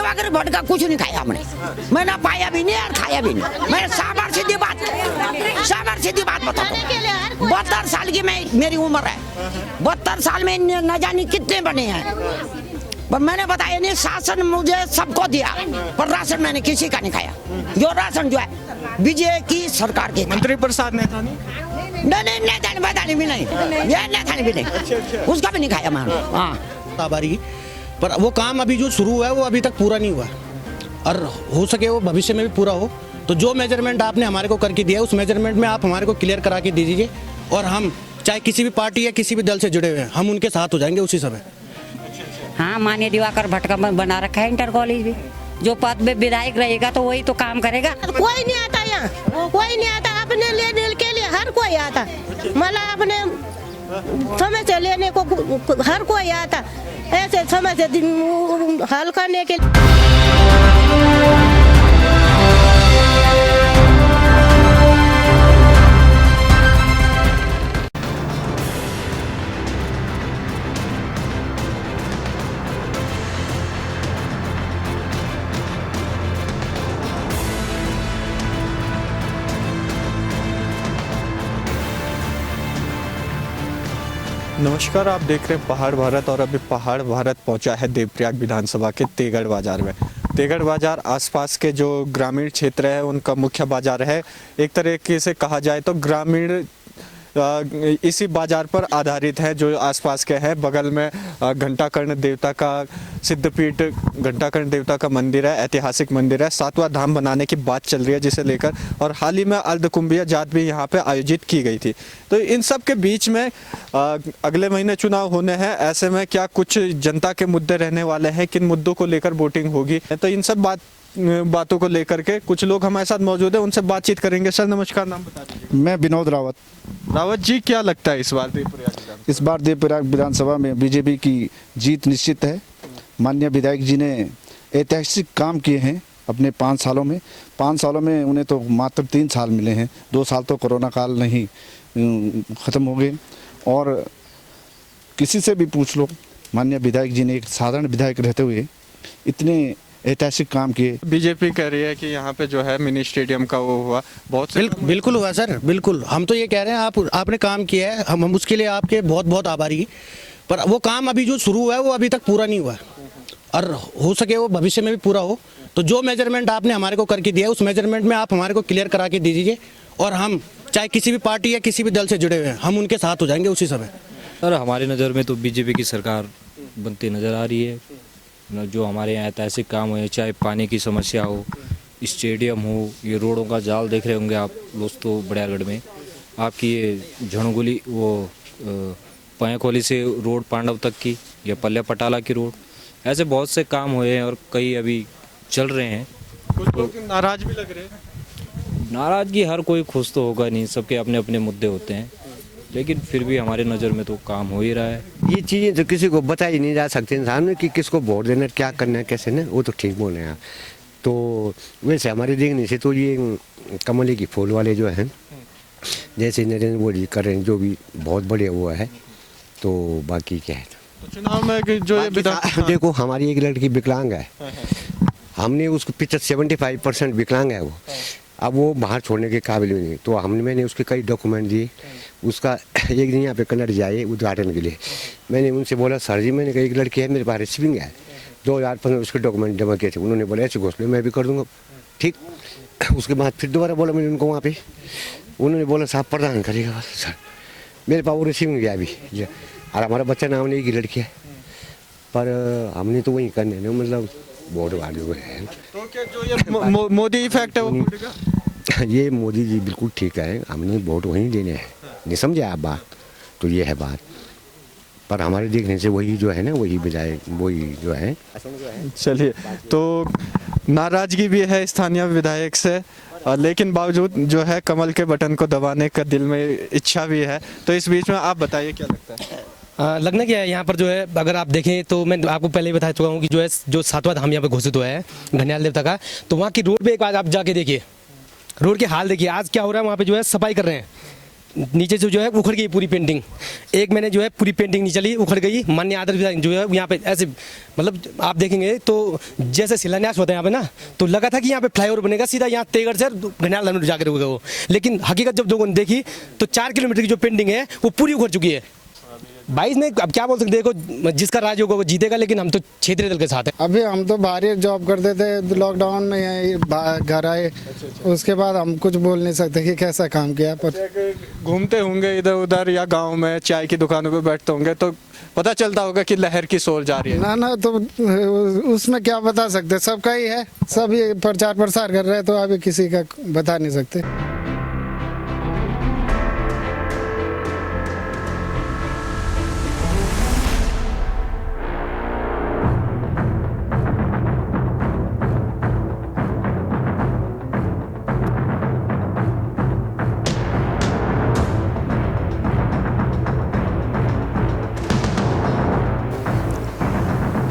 दिवाकर भट्ट का कुछ नहीं खाया हमने, मैंने पाया भी नहीं और खाया भी नहीं। मैं साबर सीधी बात बताता हूँ। 72 साल की मेरी उम्र है, 72 साल में न जाने कितने बने हैं, पर मैंने बताया नहीं। शासन मुझे सबको दिया, पर राशन मैंने किसी का नहीं खाया। जो राशन जो है बीजेपी की सरकार के। मंत्री प्रसाद नैथानी नहीं भी नहीं, ये नैथानी भी नहीं, उसका भी नहीं खाया मैंने। हाँ बारी, पर वो काम अभी जो शुरू हुआ है वो अभी तक पूरा नहीं हुआ, और हो सके वो भविष्य में भी पूरा हो। तो जो मेजरमेंट आपने हमारे को करके दिया है, उस मेजरमेंट में आप हमारे को क्लियर करा के दे दीजिए, और हम चाहे किसी भी पार्टी या किसी भी दल से जुड़े हुए हैं, हम उनके साथ हो जाएंगे उसी समय। हाँ, माननीय दिवाकर भट्ट का बना रखा है इंटर कॉलेज भी। जो पद में विधायक रहेगा तो वही तो काम करेगा। कोई नहीं आता यहाँ, कोई नहीं आता। अपने लेने के लिए हर कोई आता, मतलब अपने समय से लेने को हर कोई आता, ऐसे समय से हल करने के नमस्कार, आप देख रहे हैं पहाड़ भारत, और अभी पहाड़ भारत पहुंचा है देवप्रयाग विधानसभा के तेगड़ बाजार में। तेगड़ बाजार आसपास के जो ग्रामीण क्षेत्र है उनका मुख्य बाजार है। एक तरीके से कहा जाए तो ग्रामीण इसी बाजार पर आधारित है जो आसपास के हैं। बगल में घंटाकर्ण देवता का सिद्धपीठ, घंटाकर्ण देवता का मंदिर है, ऐतिहासिक मंदिर है। 7वां धाम बनाने की बात चल रही है जिसे लेकर, और हाल ही में अर्धकुंभिया जात भी यहाँ पे आयोजित की गई थी। तो इन सब के बीच में अगले महीने चुनाव होने हैं। ऐसे में क्या कुछ जनता के मुद्दे रहने वाले हैं, किन मुद्दों को लेकर वोटिंग होगी, तो इन सब बातों को लेकर के कुछ लोग हमारे साथ मौजूद है, उनसे बातचीत करेंगे। सर नमस्कार, नाम बता दीजिए। मैं विनोद रावत जी, क्या लगता है इस बार देवप्रयाग विधानसभा में बीजेपी की जीत निश्चित है। माननीय विधायक जी ने ऐतिहासिक काम किए हैं अपने 5 सालों में। 5 सालों में उन्हें तो मात्र 3 साल मिले हैं, 2 साल तो कोरोना काल नहीं ख़त्म हो गए। और किसी से भी पूछ लो, माननीय विधायक जी ने एक साधारण विधायक रहते हुए इतने ऐतिहासिक काम किए। बीजेपी कह रही है कि यहाँ पे जो है मिनी स्टेडियम का वो हुआ, बहुत बिल्कुल हुआ सर, बिल्कुल। हम तो ये कह रहे हैं आपने काम किया है, हम उसके लिए आपके बहुत बहुत आभारी। पर वो काम अभी जो शुरू हुआ है वो अभी तक पूरा नहीं हुआ, और हो सके वो भविष्य में भी पूरा हो। तो जो मेजरमेंट आपने हमारे को करके दिया है, उस मेजरमेंट में आप हमारे को क्लियर करा के दे दीजिए, और हम चाहे किसी भी पार्टी या किसी भी दल से जुड़े हुए हैं, हम उनके साथ हो जाएंगे उसी समय। सर हमारी नज़र में तो बीजेपी की सरकार बनती नज़र आ रही है। जो हमारे यहाँ ऐतिहासिक काम हुए, चाहे पानी की समस्या हो, स्टेडियम हो, ये रोडों का जाल देख रहे होंगे आप दोस्तों बड़ियागढ़ में। आपकी ये झणगुली वो पयाखोली से रोड पांडव तक की, या पल्ले पटाला की रोड, ऐसे बहुत से काम हुए हैं और कई अभी चल रहे हैं। कुछ लोग नाराज भी लग रहे हैं। नाराज़गी हर कोई खुश तो होगा नहीं, सबके अपने अपने मुद्दे होते हैं, लेकिन फिर भी हमारे नज़र में तो काम हो ही रहा है। ये चीज़ें तो किसी को बताई नहीं जा सकती इंसान में कि किसको वोट देना, क्या करना है, कैसे ना, वो तो ठीक बोले हैं। तो वैसे हमारे देखने से तो ये कमली की फूल वाले जो हैं, जैसे नरेंद्र मोदी कर रहे हैं, जो भी बहुत बढ़िया हुआ है। तो बाकी क्या है, तो चुनाव में जो ये देखो हमारी एक लड़की विकलांग है, हमने उसको 75% विकलांग है वो, अब वो बाहर छोड़ने के काबिल भी नहीं। तो मैंने उसके कई डॉक्यूमेंट दिए। उसका एक दिन यहाँ पे कन्नड़ जाए उद्घाटन के लिए, मैंने उनसे बोला सर जी, मैंने कहा एक लड़की है मेरे पास रिसीविंग है, 2015 उसके डॉक्यूमेंट जमा किए थे। उन्होंने बोला ऐसे घोषणा मैं भी कर दूँगा, ठीक। उसके बाद फिर दोबारा बोला मैंने उनको वहाँ पे, उन्होंने बोला साहब प्रदान करेगा सर, मेरे पास वो रिसीविंग गया अभी। और हमारा बच्चा नाम नहीं की लड़की है, पर हमने तो वही करने ना, मतलब वोट वाले हुए हैं। तो क्या जो ये मोदी इफेक्ट है वो ये मोदी जी बिल्कुल ठीक है, हमने वोट वहीं देने हैं, नहीं समझे आप बात, तो ये है बात। पर हमारे देखने से वही जो है ना, वही बजाय वही जो है। चलिए, तो नाराजगी भी है स्थानीय विधायक से, लेकिन बावजूद जो है कमल के बटन को दबाने का दिल में इच्छा भी है। तो इस बीच में आप बताइए क्या लगता है? लगना क्या है यहाँ पर जो है, अगर आप देखें तो मैं आपको पहले ही बता चुका हूँ कि जो है जो 7वां धाम यहाँ पे घोषित हुआ है घनियाल देवता का, तो वहाँ की रोड पे एक बार आप जाके देखिए, रोड के हाल देखिए। आज क्या हो रहा है, वहाँ पे जो है सफाई कर रहे हैं, नीचे से जो है उखड़ गई पूरी पेंटिंग। एक महीने जो है पूरी पेंटिंग नहीं चली, उखड़ गई। माननीय आदर्श विधायक जो है यहाँ पे ऐसे मतलब आप देखेंगे तो जैसे शिलान्यास होता है यहाँ पे ना, तो लगा था कि यहाँ पे फ्लाईओवर बनेगा सीधा यहाँ तेगड़ से घनियाल जाकर होगा वो, लेकिन हकीकत जब लोगों ने देखी तो 4 किलोमीटर की जो पेंटिंग है वो पूरी उखड़ चुकी है। 22 में अब क्या बोल सकते, देखो जिसका राज होगा वो जीतेगा, लेकिन हम तो क्षेत्रीय दल के साथ हैं। अभी हम तो बाहर ही जॉब करते थे, लॉकडाउन में यहीं घर आए, उसके बाद हम कुछ बोल नहीं सकते कि कैसा काम किया। पर घूमते होंगे इधर उधर या गांव में चाय की दुकानों पे बैठते होंगे तो पता चलता होगा कि लहर की सोल जा रही है। ना तो उसमें क्या बता सकते, सबका ही है, सब ये प्रचार प्रसार कर रहे हैं, तो अभी किसी का बता नहीं सकते।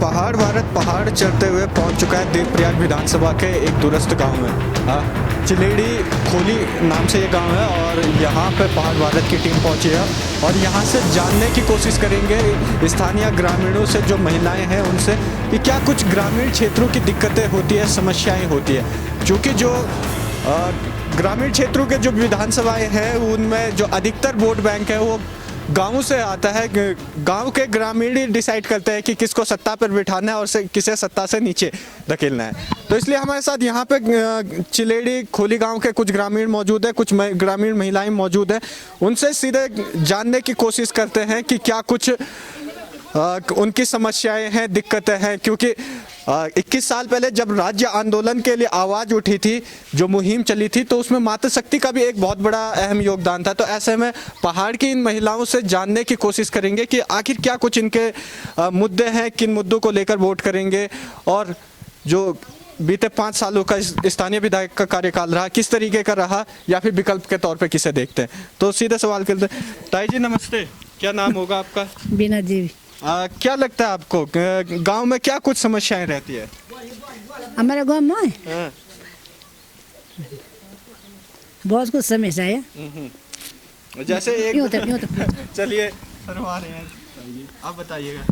पहाड़ भारत पहाड़ चढ़ते हुए पहुंच चुका है देवप्रयाग विधानसभा के एक दूरस्थ गांव में। चिलेड़ी खोली नाम से ये गांव है और यहाँ पे पहाड़ भारत की टीम पहुंची है और यहाँ से जानने की कोशिश करेंगे स्थानीय ग्रामीणों से, जो महिलाएं हैं उनसे, कि क्या कुछ ग्रामीण क्षेत्रों की दिक्कतें होती है, समस्याएं होती है। क्योंकि जो ग्रामीण क्षेत्रों के जो विधानसभाएँ हैं उनमें जो अधिकतर वोट बैंक है वो गाँव से आता है। गांव के ग्रामीण ही डिसाइड करते हैं कि किसको सत्ता पर बिठाना है और किसे सत्ता से नीचे धकेलना है। तो इसलिए हमारे साथ यहाँ पे चिलेड़ी खोली गांव के कुछ ग्रामीण मौजूद है, कुछ ग्रामीण महिलाएं मौजूद है। उनसे सीधे जानने की कोशिश करते हैं कि क्या कुछ उनकी समस्याएं हैं, दिक्कतें हैं। क्योंकि 21 साल पहले जब राज्य आंदोलन के लिए आवाज़ उठी थी, जो मुहिम चली थी, तो उसमें मातृशक्ति का भी एक बहुत बड़ा अहम योगदान था। तो ऐसे में पहाड़ की इन महिलाओं से जानने की कोशिश करेंगे कि आखिर क्या कुछ इनके मुद्दे हैं, किन मुद्दों को लेकर वोट करेंगे और जो बीते 5 सालों का स्थानीय विधायक का कार्यकाल रहा किस तरीके का रहा, या फिर विकल्प के तौर पे किसे देखते हैं। तो सीधे सवाल करते हैं। ताई जी नमस्ते, क्या नाम होगा आपका? बिना देवी। क्या लगता है आपको गांव में क्या कुछ समस्याएं रहती है? हमारे गांव में बहुत कुछ समस्या है। जैसे एक यूं तो चलिए सरवा रहे हैं, आप बताइएगा।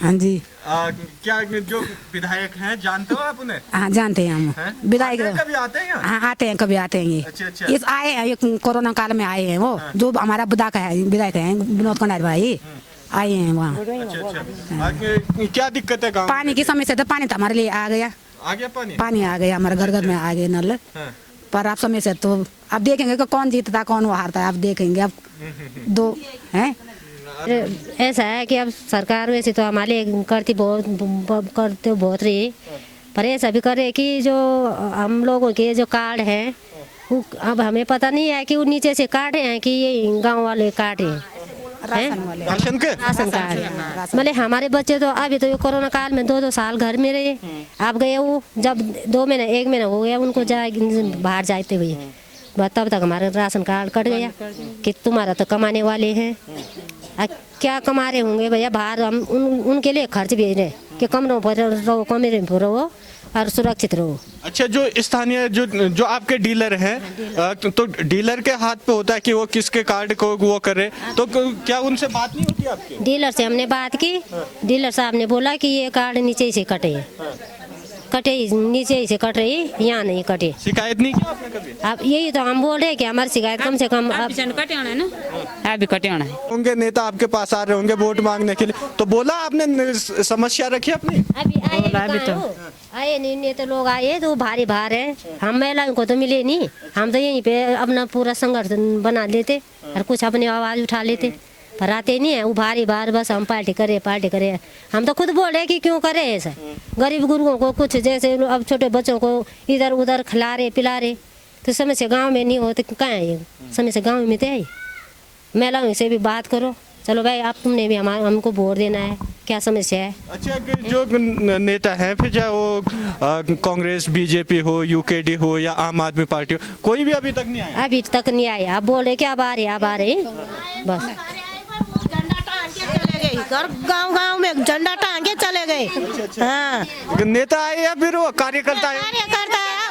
हाँ जी। क्या जो विधायक हैं जानते हो आप उन्हें? हाँ जानते हैं हम विधायक। कभी आते हैं? हाँ आते हैं, कभी आते हैं ये। अच्छा। इस आए हैं, ये कोरोना काल में आए हैं वो। जो हमारा विधायक है विनोद कनार भाई आए हैं वहाँ। अच्छा। क्या दिक्कत है गाँव? पानी की समस्या, तो पानी तो हमारे लिए आ गया पानी आ गया हमारे घर घर में आ गए नल। पर आप समस्या तो अब देखेंगे कि कौन जीतता कौन हारता है, आप देखेंगे। अब दो हैं ऐसा है कि अब सरकार वैसे तो हमारे करते बहुत रही, पर ऐसा भी करे कि जो हम लोगों के जो कार्ड हैं वो अब हमें पता नहीं है कि वो नीचे से काटे हैं कि ये गांव वाले काटे हैं राशन कार्ड। मतलब हमारे बच्चे तो अभी तो कोरोना काल में 2-2 साल घर में रहे। अब गए वो जब 1 महीना हो गया उनको बाहर जाते हुए, तब तक हमारा राशन कार्ड कट गया कि तुम्हारा तो कमाने वाले हैं। क्या कमा रहे होंगे भैया बाहर, हम उनके लिए खर्च भेज रहे कि कमरों पर रहो, कमरे में रहो और सुरक्षित रहो। अच्छा, जो स्थानीय जो आपके डीलर हैं, तो डीलर के हाथ पे होता है कि वो किसके कार्ड को वो करे, तो क्या उनसे बात नहीं होती आपकी? डीलर से हमने बात की, डीलर साहब ने बोला कि ये कार्ड नीचे से कटे नीचे से कट रही, यहाँ नहीं कटे। शिकायत नहीं की आपने कभी? अब यही तो हम बोल रहे हैं कि हमारी शिकायत कम से कम अभी कटे होना है। होंगे नेता आपके पास आ रहे होंगे वोट मांगने के लिए, तो बोला आपने समस्या रखी अपनी? अभी तो आए नहीं, नेता लोग आए तो भारी भार है, हम महिलाओं को तो मिले नहीं। हम तो यहीं पे अपना पूरा संघर्ष बना लेते और कुछ अपनी आवाज उठा लेते, पर आते नहीं है वो भारी भार। बस हम पार्टी करे। हम तो खुद बोल रहे कि क्यों करे ऐसा, गरीब गुरुओं को कुछ जैसे अब छोटे बच्चों को इधर उधर खिला रहे पिला रहे, तो समस्या गांव में नहीं हो तो कहाँ है ये समस्या? गांव में तो है। महिलाओं से भी बात करो, चलो भाई आप तुमने भी हमको वोट देना है, क्या समस्या है? अच्छा, जो नेता हैं फिर चाहे वो कांग्रेस बीजेपी हो, यूकेडी हो या आम आदमी पार्टी हो, कोई भी अभी तक नहीं आया? अभी तक नहीं आया। आप बोल रहे कि अब आ रहे बस। गांव में झंडा टांग के चले गए। हाँ, नेता आए या फिर वो कार्यकर्ता आए?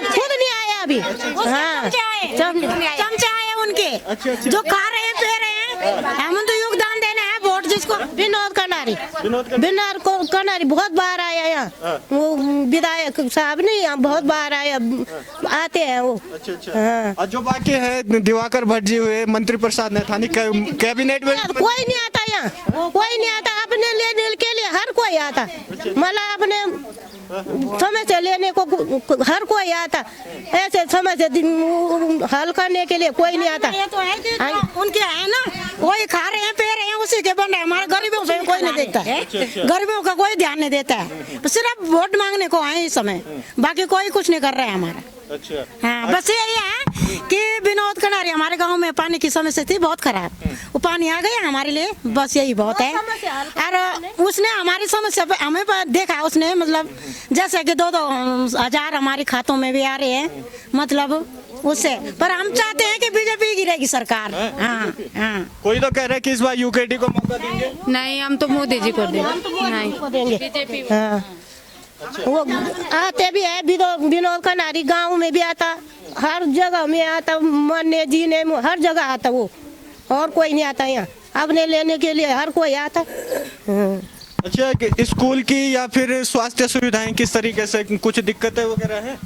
खुद नहीं आया अभी। हाँ, चमचा आए उनके जो खा रहे हैं पी रहे हैं। हम तो योगदान देना है वोट जिसको। विनोद कनारी कनारी बहुत बार आया यहाँ, वो विधायक साहब नहीं, बहुत बार आया, आते हैं वो। हाँ। और जो बाकी है दिवाकर भट्ट जी हुए, मंत्री प्रसाद नैथानी, कैबिनेट में कोई नहीं आता यहाँ, कोई नहीं आता। अपने लेने के लिए हर कोई आता, मतलब अपने समय से लेने को हर कोई आता, ऐसे समय से हल करने के लिए कोई नहीं आता। ये तो है उनके है ना, वही खा रहे हैं पी रहे हैं, उसी के बन रहे हैं। हमारे गरीबों से कोई नहीं देखता है, गरीबों का कोई ध्यान नहीं देता है। सिर्फ वोट मांगने को आए इस समय, बाकी कोई कुछ नहीं कर रहा है हमारा। हाँ, बस यही है कि विनोद कनारी, हमारे गांव में पानी की समस्या थी बहुत खराब, वो पानी आ गया हमारे लिए, बस यही बहुत है। और उसने हमारी समस्या पे हमें देखा, उसने मतलब जैसे कि 2-2 हजार हमारे खातों में भी आ रहे हैं, मतलब उससे। पर हम चाहते हैं कि बीजेपी गिरेगी सरकार। हाँ हाँ। कोई तो कह रहे हैं कि इस बार यूकेडी को मौका देंगे। नहीं, हम तो मोदी जी को देंगे। हाँ, वो आते भी है, विनोद कनारी गांव में भी आता, हर जगह में आता, मरने जीने में हर जगह आता वो, और कोई नहीं आता यहाँ। अपने लेने के लिए हर कोई आता। अच्छा, कि स्कूल की या फिर स्वास्थ्य सुविधाएं किस तरीके से, कुछ दिक्कतें वगैरह हैं?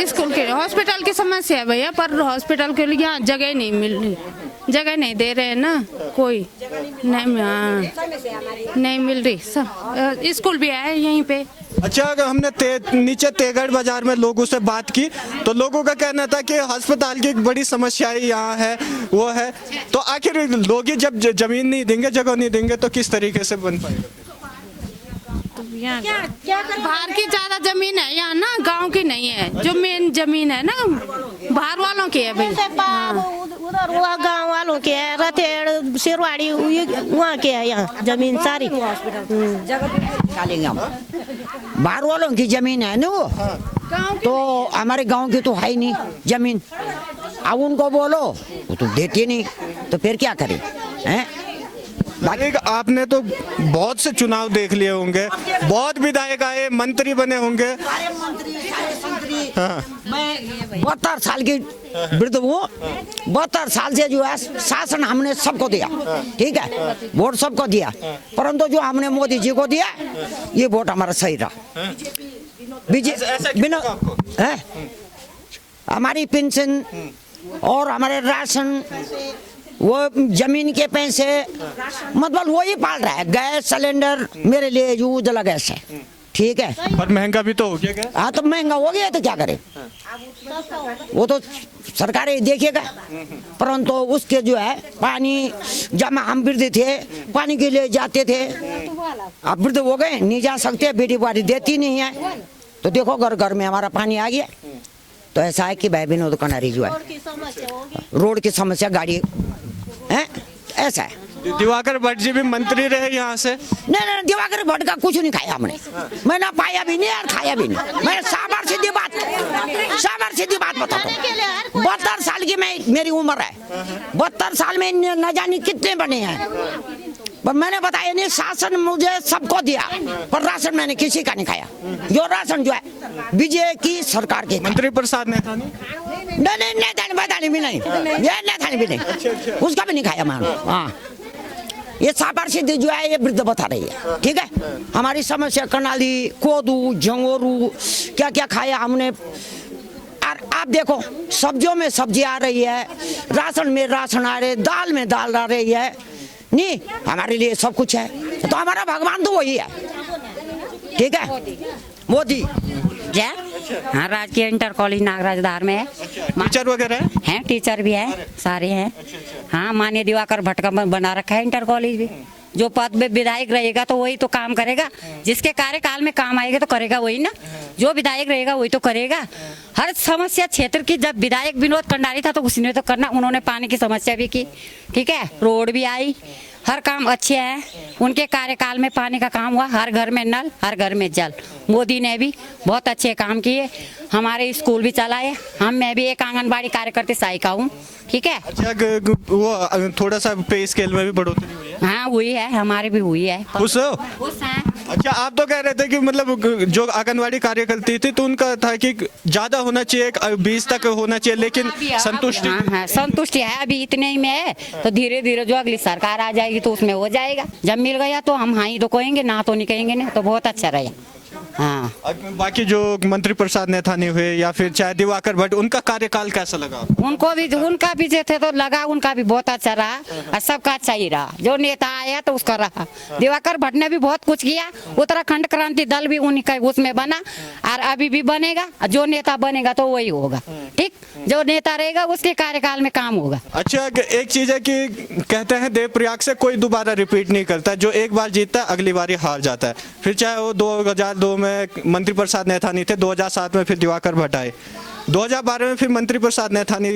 स्कूल के हॉस्पिटल की समस्या है भैया, पर हॉस्पिटल के लिए यहाँ जगह नहीं मिल रही, जगह नहीं दे रहे हैं ना, कोई नहीं, नहीं मिल रही। स्कूल भी है यहीं पे। अच्छा, अगर हमने नीचे तेगड़ बाजार में लोगों से बात की तो लोगों का कहना था कि अस्पताल की एक बड़ी समस्या यहाँ है, वो है। तो आखिर लोग ही जब जमीन नहीं देंगे, जगह नहीं देंगे, तो किस तरीके से बन पाएगा? बाहर की ज्यादा जमीन है यहाँ ना, गांव की नहीं है। जो मेन जमीन है ना बाहर वालों की है भाई। उधर वहाँ गांव वालों के है, रतेड़ सिरवाड़ी वहाँ के है, यहाँ जमीन सारी निकालेंगे हम। बाहर वालों की जमीन है ना वो, तो हमारे गांव की तो है ही नहीं जमीन। अब उनको बोलो वो तो देते नहीं, तो फिर क्या करें हैं? बाकी आपने तो बहुत से चुनाव देख लिए होंगे, बहुत विधायक आए, मंत्री बने होंगे। हाँ। मैं 72 साल की वृद्ध हूँ, 72 साल से जो है शासन हमने सबको दिया, ठीक है, वोट सबको दिया, परंतु जो हमने मोदी जी को दिया ये वोट हमारा सही रहा। बिना हमारी पेंशन और हमारे राशन, वो जमीन के पैसे, मतलब वही पाल रहा है। गैस सिलेंडर मेरे लिए जो उजला गैस है, ठीक है, पर महंगा भी तो हो गया। हाँ, तो महंगा हो गया तो क्या करे, वो तो सरकार ही देखिएगा। परंतु उसके जो है पानी, जब हम वृद्ध थे पानी के लिए जाते थे, अब वृद्ध हो गए नहीं जा सकते, बेटी बारी देती नहीं है, तो देखो घर घर में हमारा पानी आ गया। तो ऐसा है कि भाई विनोद कनारी जो है रोड की समस्या, गाड़ी है, ऐसा है। दिवाकर भट्ट जी भी मंत्री रहे यहाँ से। नहीं, दिवाकर भट्ट का कुछ नहीं खाया हमने, मैं ना पाया भी नहीं और खाया भी नहीं। मैं साबर सीधी बात बताता हूँ। 72 साल की मेरी उम्र है, 72 साल में न जाने कितने बने हैं, पर मैंने बताया नहीं। शासन मुझे सबको दिया, पर राशन मैंने किसी का नहीं खाया। जो राशन जो है बीजेपी की सरकार के। मंत्री प्रसाद नैथानी नहीं भी नहीं, ये नैथानी भी नहीं, उसका भी नहीं खाया मैंने। हाँ, ये साबर सिद्धि जो है ये वृद्ध बता रही है, ठीक है। हमारी समस्या करनाली, कोदू, झंगोरू, क्या क्या खाया हमने। और आप देखो सब्जियों में सब्जी आ रही है, राशन में राशन आ रहे, दाल में दाल आ रही है, नहीं हमारे लिए सब कुछ है। तो हमारा भगवान तो वही है, ठीक है, मोदी। जय हाँ, राजकीय इंटर कॉलेज नागराज धार में है। टीचर वगैरह हैं, टीचर भी है, सारे हैं। हाँ, माननीय दिवाकर भट्ट का बना रखा है इंटर कॉलेज भी। जो पद में विधायक रहेगा तो वही तो काम करेगा, जिसके कार्यकाल में काम आएगा तो करेगा वही ना। जो विधायक रहेगा वही तो करेगा। हर समस्या क्षेत्र की, जब विधायक विनोद कनारी था तो उसने तो करना, उन्होंने पानी की समस्या भी की, ठीक है, रोड भी आई, हर काम अच्छे हैं। उनके कार्यकाल में पानी का काम हुआ, हर घर में नल, हर घर में जल, मोदी ने भी बहुत अच्छे काम किए, हमारे स्कूल भी चलाए। मैं भी एक आंगनबाड़ी कार्यकर्ता सहायिका हूँ, ठीक है। अच्छा, वो थोड़ा सा पे स्केल में भी बढ़ोतरी हुई है? हाँ हुई है, हमारे भी हुई है। खुश हो? खुश हैं। अच्छा, आप तो कह रहे थे कि मतलब जो आंगनवाड़ी कार्यकर्ती थी तो उनका था कि ज्यादा होना चाहिए, 20 तक होना चाहिए, लेकिन संतुष्टि? हाँ, संतुष्टि है, अभी इतने ही में है, तो धीरे धीरे जो अगली सरकार आ जाएगी तो उसमें हो जाएगा। जब मिल गया तो हम हाँ ही तो कहेंगे, ना तो नहीं कहेंगे, ना तो बहुत अच्छा रहेगा। हाँ, बाकी जो मंत्री प्रसाद नैथानी हुए या फिर चाहे दिवाकर भट्ट, उनका कार्यकाल कैसा लगा? उनका भी जो थे तो लगा, उनका भी बहुत अच्छा रहा और सबका अच्छा ही रहा। जो नेता आया तो उसका रहा। दिवाकर भट्ट ने भी बहुत कुछ किया, उत्तराखंड क्रांति दल भी उन्हीं का उसमें बना और अभी भी बनेगा। जो नेता बनेगा तो वही होगा, ठीक, जो नेता रहेगा उसके कार्यकाल में काम होगा। अच्छा, एक चीज है कि कहते हैं देवप्रयाग से कोई दोबारा रिपीट नहीं करता, जो एक बार जीतता है अगली बार हार जाता है। फिर चाहे वो 2002 में मंत्री प्रसाद नैथानी थे, 2007 में फिर दिवाकर भट्ट आए, 2012 में फिर मंत्री प्रसाद नैथानी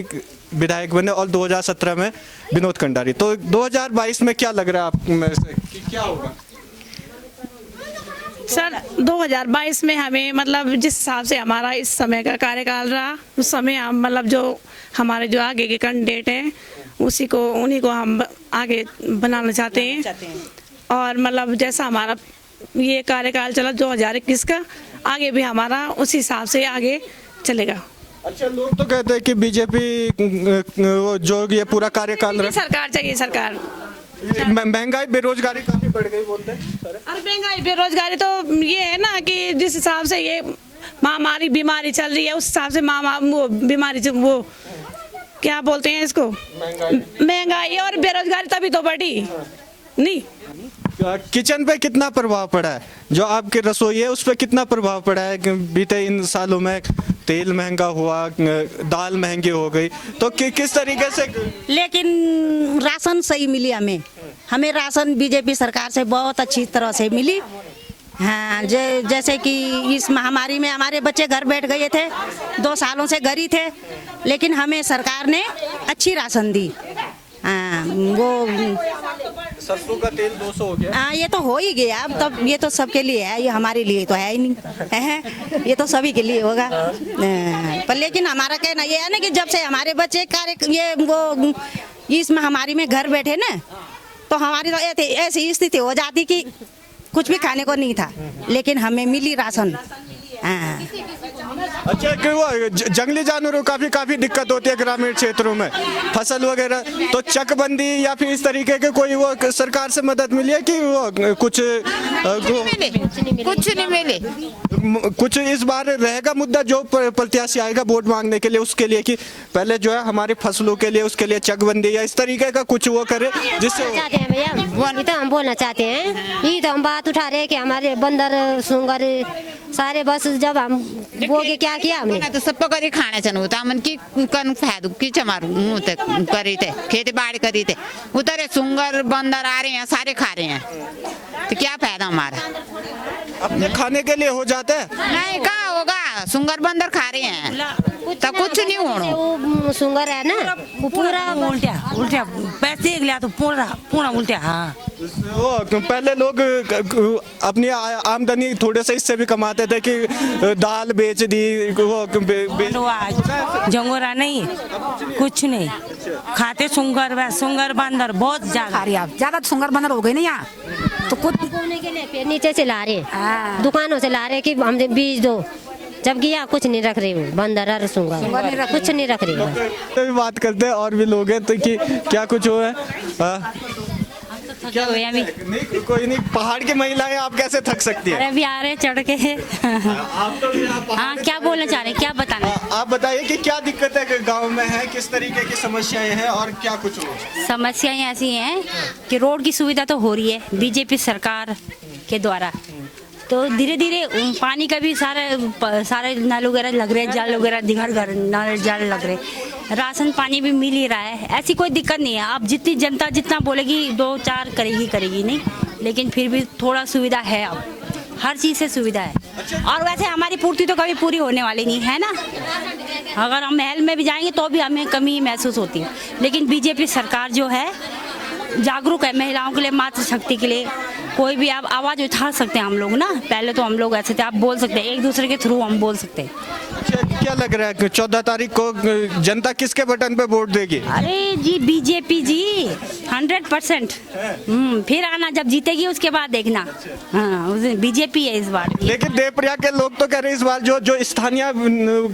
विधायक बने और 2017 में विनोद कंडारी। तो 2022 में क्या लग रहा है आप में से कि क्या होगा? सर 2022 में हमें मतलब जिस हिसाब से हमारा इस समय का कार्यकाल रहा, उस समय हम मतलब जो हमारे जो आगे के कैंडिडेट हैं उन्हीं को हम आगे बनाना चाहते हैं। और मतलब जैसा हमारा ये कार्यकाल चला 2021 का, आगे भी हमारा उसी हिसाब से आगे चलेगा। अच्छा, लोग तो कहते हैं कि बीजेपी जो ये पूरा कार्यकाल सरकार चाहिए, सरकार। महंगाई बेरोजगारी काफी बढ़ गई बोलते हैं। अरे महंगाई बेरोजगारी तो ये है ना कि जिस हिसाब से ये महामारी बीमारी चल रही है, उस हिसाब से वो बीमारी वो क्या बोलते हैं इसको, महंगाई और बेरोजगारी तभी तो बढ़ी नहीं। किचन पे कितना प्रभाव पड़ा है? जो आपकी रसोई है उस पर कितना प्रभाव पड़ा है? बीते इन सालों में तेल महंगा हुआ, दाल महंगी हो गई, तो किस तरीके से? लेकिन राशन सही मिली हमें राशन बीजेपी सरकार से बहुत अच्छी तरह से मिली। हाँ, जैसे कि इस महामारी में हमारे बच्चे घर बैठ गए थे, 2 सालों से घर ही थे, लेकिन हमें सरकार ने अच्छी राशन दी। हाँ, वो सरसों का तेल 200 हो गया। हाँ, ये तो हो ही गया अब, तब ये तो सबके लिए है, ये हमारे लिए तो है ही नहीं है, ये तो सभी के लिए होगा। पर लेकिन हमारा कहना ये है ना कि जब से हमारे बच्चे इस महामारी में घर बैठे ना, तो हमारी तो ऐसी स्थिति हो जाती कि कुछ भी खाने को नहीं था, लेकिन हमें मिली राशन। अच्छा, कि वो जंगली जानवरों का भी काफी दिक्कत होती है ग्रामीण क्षेत्रों में, फसल वगैरह, तो चकबंदी या फिर इस तरीके के कोई वो सरकार से मदद मिली है कि वो कुछ नहीं मिले। कुछ इस बार रहेगा मुद्दा जो प्रत्याशी आएगा वोट मांगने के लिए, उसके लिए कि पहले जो है हमारी फसलों के लिए उसके लिए चकबंदी या इस तरीके का कुछ वो करे जिससे चाहते हैं भैया, ये तो हम बोलना चाहते हैं, ये तो हम बात उठा रहे हैं कि हमारे बंदर सुंगर सारे बस जब हम वो क्या किया हमने तो सब करी खाने चन होता मन की कन फायदू की चमारू मुते करी थे, खेती बाड़ी करी थे, उतरे सुंगर बंदर आ रहे हैं, सारे खा रहे हैं, तो क्या फायदा हमारा? अपने खाने के लिए हो जाता है? नहीं, कहाँ होगा, सुंगर बंदर खा रहे हैं तो कुछ नहीं होना। वो सुंगर है ना, वो पूरा उल्टा पैसे गया तो पूरा उल्टा। हाँ, वो पहले लोग अपनी आमदनी थोड़े से इससे भी कमाते थे कि दाल बेच दी, वो जंगोरा नहीं, कुछ नहीं खाते, सुंगर बंदर बहुत ज्यादा सुंगर बंदर हो गए ना यहाँ, तो कुछ के लिए नीचे से ला रहे, दुकानों से ला रहे कि हमने बीज दो, जबकि यहाँ कुछ नहीं रख रही हूँ, बंदर और सुंगर कुछ नहीं रख रही हूँ। तो बात करते हैं और भी लोग हैं, तो कि क्या कुछ हो है? क्या नहीं, कोई नहीं, पहाड़ की महिलाएं आप कैसे थक सकती है? अरे अभी आ रहे चढ़ के। आप तो हाँ, क्या बोलना चाह रहे हैं, क्या बताना? आप बताइए कि क्या दिक्कत है गांव में है, किस तरीके की समस्याएं हैं और क्या कुछ हो? समस्याएं ऐसी हैं कि रोड की सुविधा तो हो रही है बीजेपी सरकार के द्वारा, तो धीरे धीरे पानी का भी सारे नल वगैरह लग रहे हैं, जल वगैरह घर नल जल लग रहे, राशन पानी भी मिल ही रहा है, ऐसी कोई दिक्कत नहीं है। अब जितनी जनता जितना बोलेगी 2-4 करेगी नहीं, लेकिन फिर भी थोड़ा सुविधा है, अब हर चीज़ से सुविधा है। और वैसे हमारी पूर्ति तो कभी पूरी होने वाली नहीं है ना, अगर हम महल में भी जाएंगे तो भी हमें कमी महसूस होती है, लेकिन बीजेपी सरकार जो है जागरूक है महिलाओं के लिए, मातृशक्ति के लिए, कोई भी आप आवाज़ उठा सकते हैं हम लोग ना, पहले तो हम लोग ऐसे थे, आप बोल सकते हैं एक दूसरे के थ्रू हम बोल सकते हैं। अच्छा, क्या लग रहा है कि 14 तारीख को जनता किसके बटन पे वोट देगी? अरे जी बीजेपी जी 100%। फिर आना, जब जीतेगी उसके बाद देखना। हाँ बीजेपी है इस बार। लेकिन देवप्रयाग के लोग तो कह रहे हैं इस बार जो स्थानीय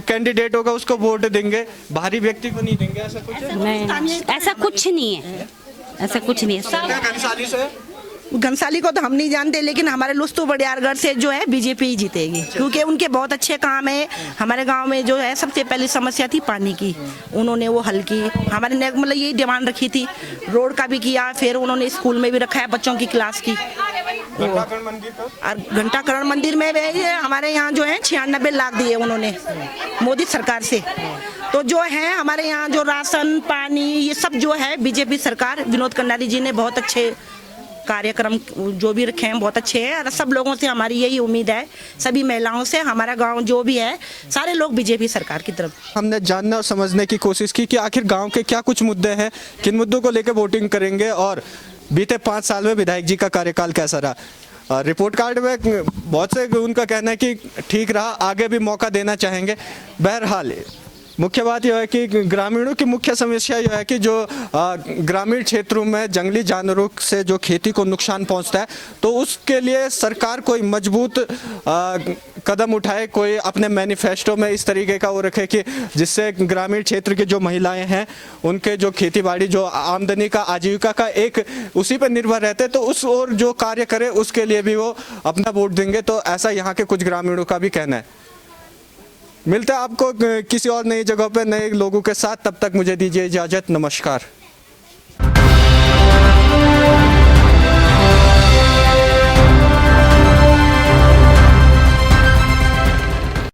कैंडिडेट होगा उसको वोट देंगे, बाहरी व्यक्ति को नहीं देंगे, ऐसा कुछ है? नहीं, ऐसा कुछ नहीं है, ऐसा कुछ नहीं है। सब घनसाली से घनसाली को तो हम नहीं जानते, लेकिन हमारे लुस्तु बड़ियारगढ़ से जो है बीजेपी ही जीतेगी, क्योंकि उनके बहुत अच्छे काम है। हमारे गांव में जो है सबसे पहली समस्या थी पानी की, उन्होंने वो हल की। हमारे ने मतलब यही डिमांड रखी थी, रोड का भी किया, फिर उन्होंने स्कूल में भी रखा है बच्चों की क्लास की। और घंटाकरण मंदिर में भी हमारे यहाँ जो है 96 लाख दिए उन्होंने मोदी सरकार से। तो जो है हमारे यहाँ जो राशन पानी ये सब जो है बीजेपी सरकार, विनोद कन्नारी जी ने बहुत अच्छे कार्यक्रम जो भी रखे हैं बहुत अच्छे हैं। और सब लोगों से हमारी यही उम्मीद है, सभी महिलाओं से, हमारा गांव जो भी है सारे लोग बीजेपी सरकार की तरफ। हमने जानने और समझने की कोशिश की कि आखिर गांव के क्या कुछ मुद्दे हैं, किन मुद्दों को लेकर वोटिंग करेंगे और बीते 5 साल में विधायक जी का कार्यकाल कैसा रहा। रिपोर्ट कार्ड में बहुत से उनका कहना है कि ठीक रहा, आगे भी मौका देना चाहेंगे। बहरहाल मुख्य बात यह है कि ग्रामीणों की मुख्य समस्या यह है कि जो ग्रामीण क्षेत्रों में जंगली जानवरों से जो खेती को नुकसान पहुंचता है, तो उसके लिए सरकार कोई मजबूत कदम उठाए, कोई अपने मैनिफेस्टो में इस तरीके का वो रखे कि जिससे ग्रामीण क्षेत्र की जो महिलाएं हैं उनके जो खेती बाड़ी जो आमदनी का आजीविका का एक उसी पर निर्भर रहते, तो उस और जो कार्य करे उसके लिए भी वो अपना वोट देंगे। तो ऐसा यहाँ के कुछ ग्रामीणों का भी कहना है। मिलता है आपको किसी और नई जगह पर नए लोगों के साथ, तब तक मुझे दीजिए इजाज़त, नमस्कार।